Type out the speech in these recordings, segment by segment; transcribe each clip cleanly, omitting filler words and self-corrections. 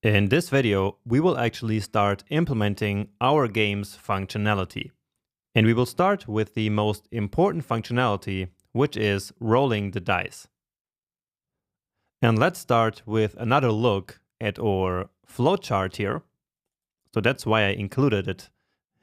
In this video, we will actually start implementing our game's functionality. And we will start with the most important functionality, which is rolling the dice. And let's start with another look at our flowchart here. So that's why I included it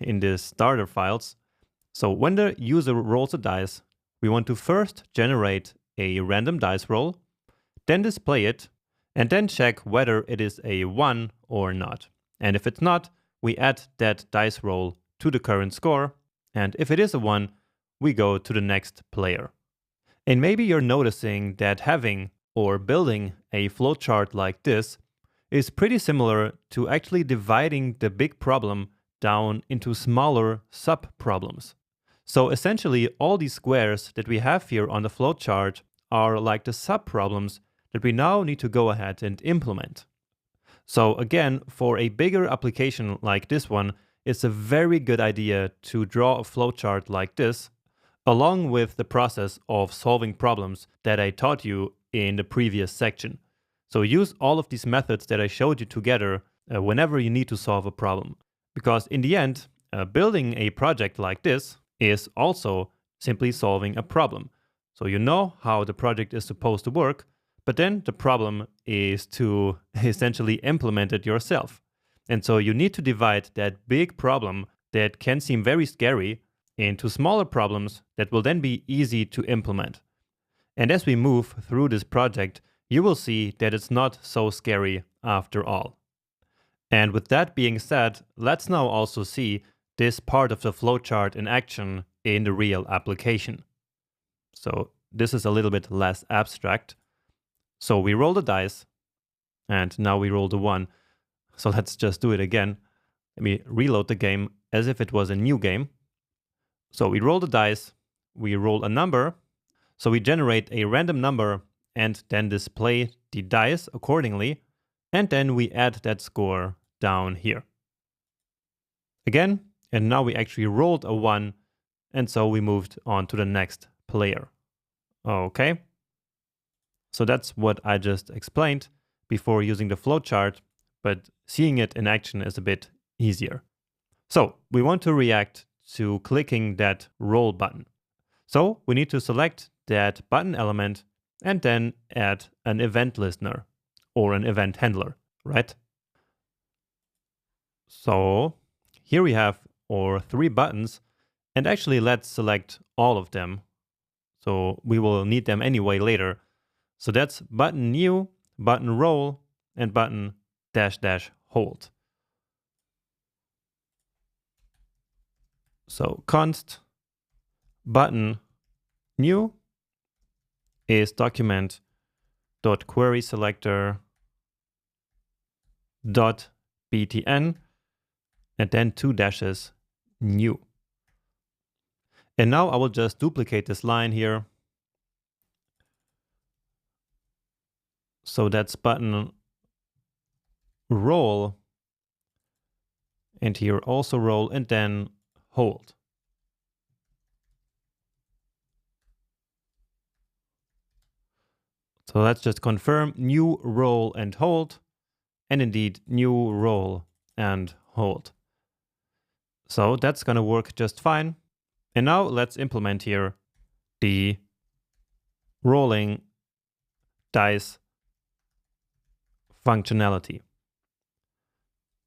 in the starter files. So when the user rolls a dice, we want to first generate a random dice roll, then display it, and then check whether it is a 1 or not. And if it's not, we add that dice roll to the current score, and if it is a 1, we go to the next player. And maybe you're noticing that having or building a flowchart like this is pretty similar to actually dividing the big problem down into smaller sub-problems. So essentially, all these squares that we have here on the flowchart are like the sub-problems that we now need to go ahead and implement. So again, for a bigger application like this one, it's a very good idea to draw a flowchart like this, along with the process of solving problems that I taught you in the previous section. So use all of these methods that I showed you together whenever you need to solve a problem. Because in the end, building a project like this is also simply solving a problem. So you know how the project is supposed to work, but then the problem is to essentially implement it yourself. And so you need to divide that big problem that can seem very scary into smaller problems that will then be easy to implement. And as we move through this project, you will see that it's not so scary after all. And with that being said, let's now also see this part of the flowchart in action in the real application. So this is a little bit less abstract. So we roll the dice, and now we roll the 1. So let's just do it again. Let me reload the game as if it was a new game. So we roll the dice, we roll a number, so we generate a random number and then display the dice accordingly, and then we add that score down here. Again, and now we actually rolled a 1, and so we moved on to the next player. Okay. So that's what I just explained before using the flowchart, but seeing it in action is a bit easier. So we want to react to clicking that roll button. So we need to select that button element and then add an event listener or an event handler, right? So here we have our 3 buttons, and actually let's select all of them. So we will need them anyway later. So that's button new, button roll, and button -- hold. So const button new is document.querySelector.btn and then 2 dashes new. And now I will just duplicate this line here. So that's button roll, and here also roll, and then hold. So let's just confirm new roll and hold, and indeed new roll and hold. So that's going to work just fine. And now let's implement here the rolling dice functionality.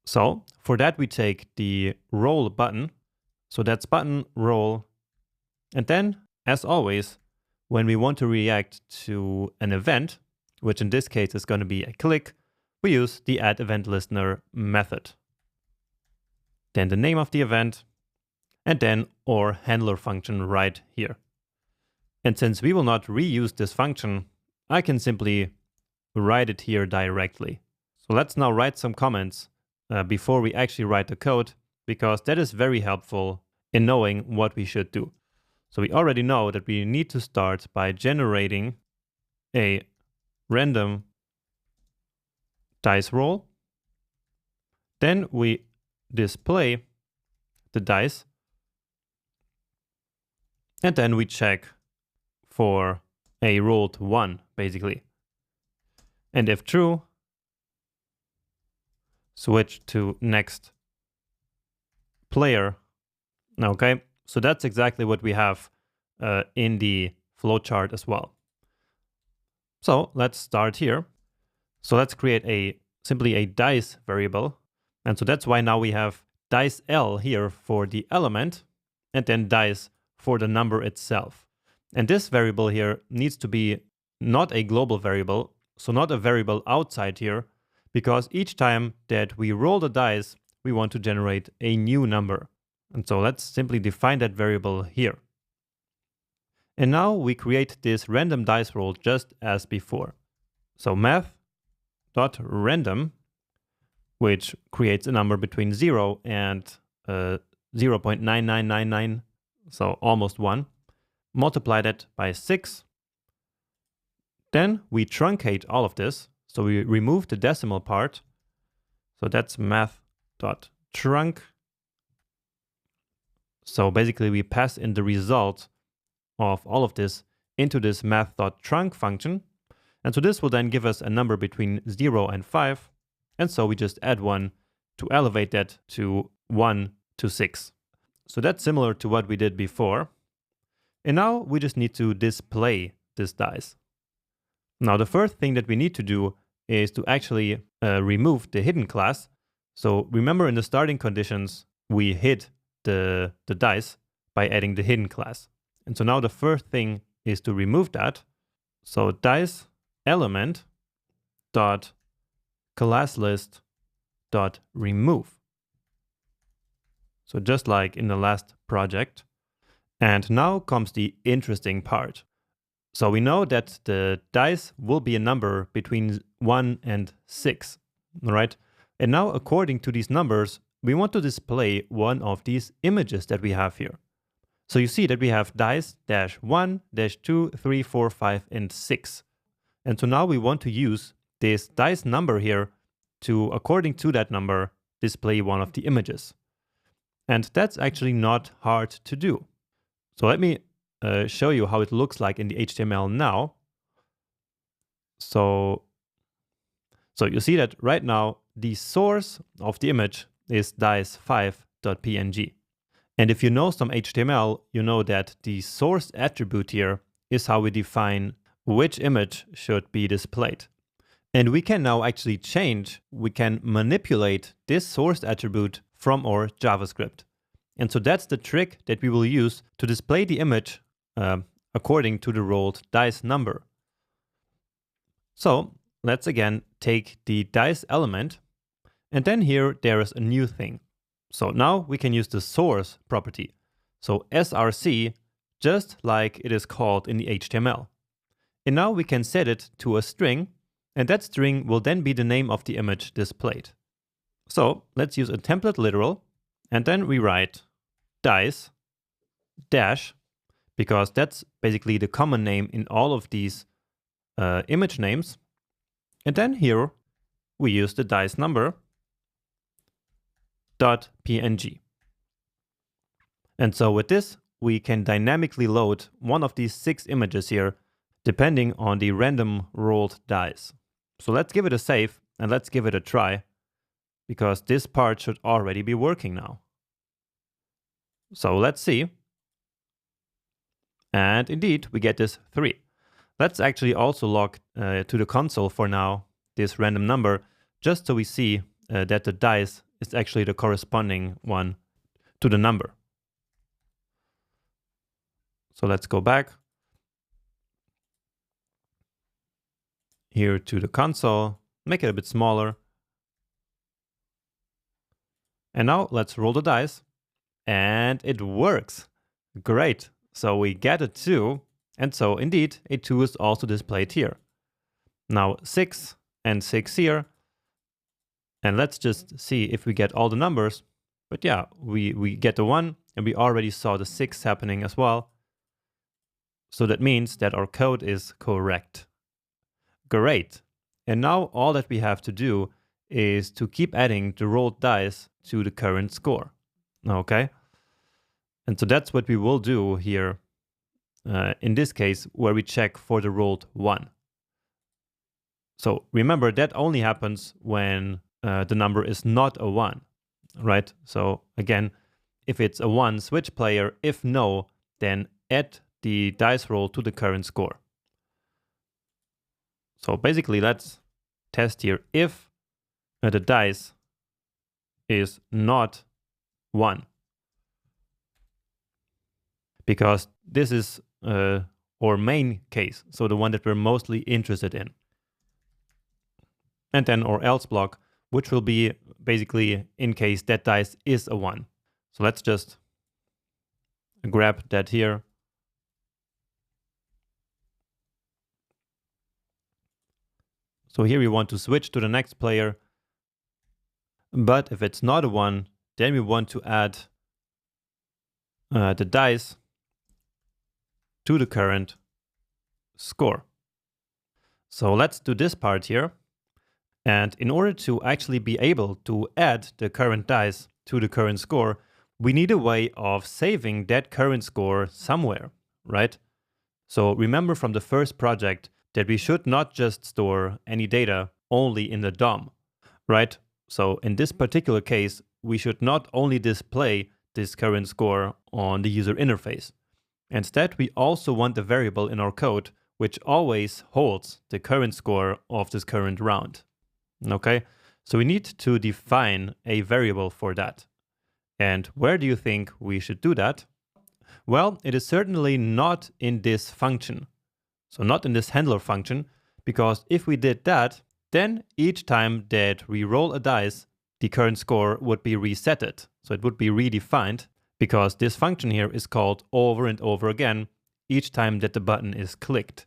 So for that, we take the roll button. So that's button roll. And then, as always, when we want to react to an event, which in this case is going to be a click, we use the add event listener method. Then the name of the event, and then our handler function right here. And since we will not reuse this function, I can simply write it here directly. So let's now write some comments before we actually write the code, because that is very helpful in knowing what we should do. So we already know that we need to start by generating a random dice roll. Then we display the dice, and then we check for a rolled 1, basically. And if true, switch to next player. Okay, so that's exactly what we have in the flowchart as well. So let's start here. So let's create simply a dice variable. And so that's why now we have dice L here for the element, and then dice for the number itself. And this variable here needs to be not a global variable, so not a variable outside here, because each time that we roll the dice, we want to generate a new number. And so let's simply define that variable here. And now we create this random dice roll just as before. So math.random, which creates a number between 0 and 0.9999, so almost 1. Multiply that by 6. Then we truncate all of this. So we remove the decimal part. So that's math.trunc. So basically we pass in the result of all of this into this math.trunc function. And so this will then give us a number between 0 and 5. And so we just add 1 to elevate that to 1 to 6. So that's similar to what we did before. And now we just need to display this dice. Now the first thing that we need to do is to actually remove the hidden class. So remember in the starting conditions, we hid the dice by adding the hidden class. And so now the first thing is to remove that. So dice element dot class list dot remove. So just like in the last project. And now comes the interesting part. So we know that the dice will be a number between 1 and 6, right? And now according to these numbers, we want to display one of these images that we have here. So you see that we have dice -1, -2, 3, 4, 5, and 6. And so now we want to use this dice number here to, according to that number, display one of the images. And that's actually not hard to do. So let me show you how it looks like in the HTML now. So you see that right now, the source of the image is dice5.png. And if you know some HTML, you know that the source attribute here is how we define which image should be displayed. And we can now actually we can manipulate this source attribute from our JavaScript. And so that's the trick that we will use to display the image according to the rolled dice number. So let's again take the dice element, and then here there is a new thing. So now we can use the source property. So src, just like it is called in the HTML. And now we can set it to a string, and that string will then be the name of the image displayed. So let's use a template literal, and then we write dice dash, because that's basically the common name in all of these image names. And then here we use the dice number .png. And so with this, we can dynamically load one of these 6 images here, depending on the random rolled dice. So let's give it a save and let's give it a try, because this part should already be working now. So let's see. And indeed, we get this 3. Let's actually also log to the console for now this random number, just so we see that the dice is actually the corresponding one to the number. So let's go back here to the console, make it a bit smaller. And now let's roll the dice, and it works. Great. So we get a 2, and so indeed a 2 is also displayed here. Now 6 and 6 here. And let's just see if we get all the numbers. But yeah, we get the 1, and we already saw the 6 happening as well. So that means that our code is correct. Great. And now all that we have to do is to keep adding the rolled dice to the current score. Okay? And so that's what we will do here in this case, where we check for the rolled 1. So remember, that only happens when the number is not a 1, right? So again, if it's a 1, switch player. If no, then add the dice roll to the current score. So basically, let's test here if the dice is not 1. Because this is our main case, so the one that we're mostly interested in. And then our else block, which will be basically in case that dice is a 1. So let's just grab that here. So here we want to switch to the next player. But if it's not a 1, then we want to add the dice to the current score. So let's do this part here. And in order to actually be able to add the current dice to the current score, we need a way of saving that current score somewhere, right? So remember from the first project that we should not just store any data only in the DOM, right? So in this particular case, we should not only display this current score on the user interface. Instead, we also want a variable in our code which always holds the current score of this current round. Okay, so we need to define a variable for that. And where do you think we should do that? Well, it is certainly not in this function. So not in this handler function, because if we did that, then each time that we roll a dice, the current score would be resetted. So it would be redefined, because this function here is called over and over again each time that the button is clicked.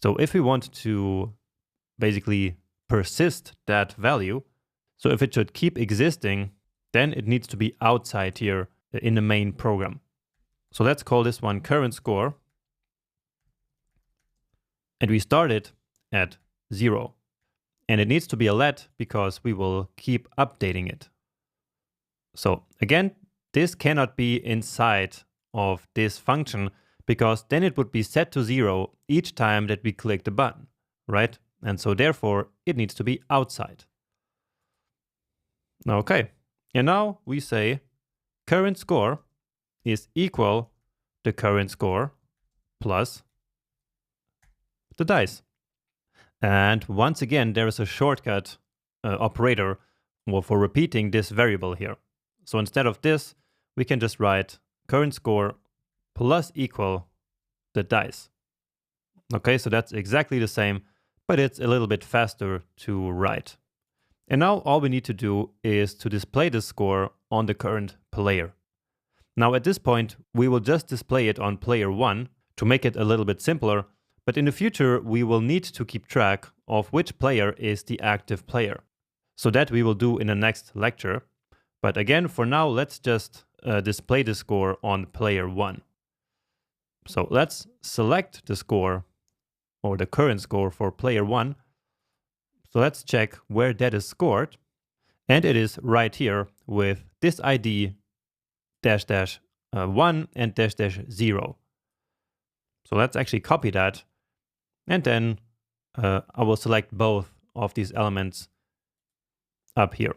So if we want to basically persist that value, so if it should keep existing, then it needs to be outside here in the main program. So let's call this one current score. And we start it at 0. And it needs to be a let because we will keep updating it. So again, this cannot be inside of this function because then it would be set to 0 each time that we click the button, right? And so therefore it needs to be outside. Okay, and now we say current score is equal the current score plus the dice. And once again, there is a shortcut operator for repeating this variable here. So instead of this, we can just write current score plus equal the dice. Okay, so that's exactly the same, but it's a little bit faster to write. And now all we need to do is to display the score on the current player. Now at this point, we will just display it on player 1 to make it a little bit simpler, but in the future, we will need to keep track of which player is the active player. So that we will do in the next lecture. But again, for now, let's just display the score on player 1. So let's select the score or the current score for player 1. So let's check where that is scored. And it is right here with this ID --1 and --0. So let's actually copy that. And then I will select both of these elements up here.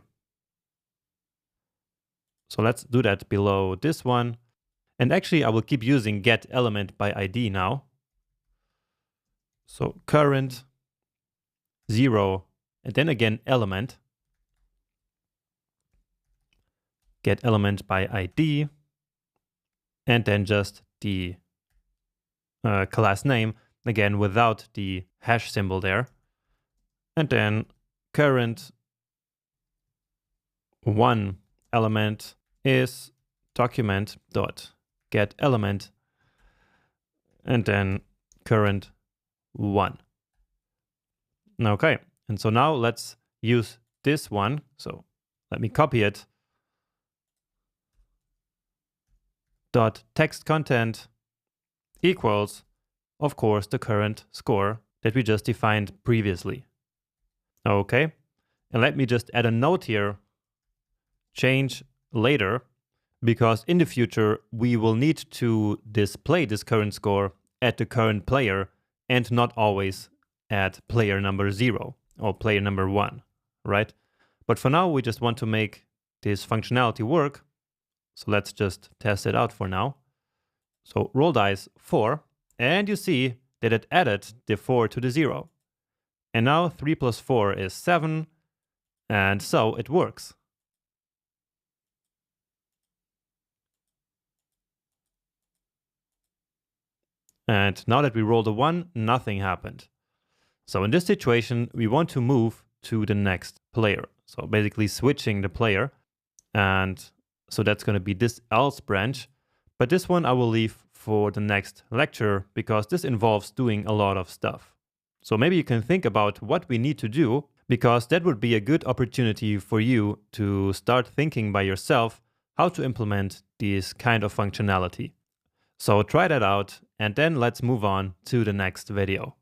So let's do that below this one. And actually, I will keep using get element by ID now. So current 0, and then again element. Get element by ID. And then just the class name, again without the hash symbol there. And then current 1 element is document.get element, and then current 1. Okay, and so now let's use this one. So let me copy it. Dot text content equals, of course, the current score that we just defined previously. Okay, and let me just add a note here. Change later, because in the future we will need to display this current score at the current player and not always at player number 0 or player number 1, right? But for now, we just want to make this functionality work. So let's just test it out for now. So roll dice 4, and you see that it added the 4 to the 0. And now 3 plus 4 is 7, and so it works. And now that we rolled a 1, nothing happened. So in this situation, we want to move to the next player. So basically switching the player. And so that's going to be this else branch. But this one I will leave for the next lecture because this involves doing a lot of stuff. So maybe you can think about what we need to do, because that would be a good opportunity for you to start thinking by yourself how to implement this kind of functionality. So try that out, and then let's move on to the next video.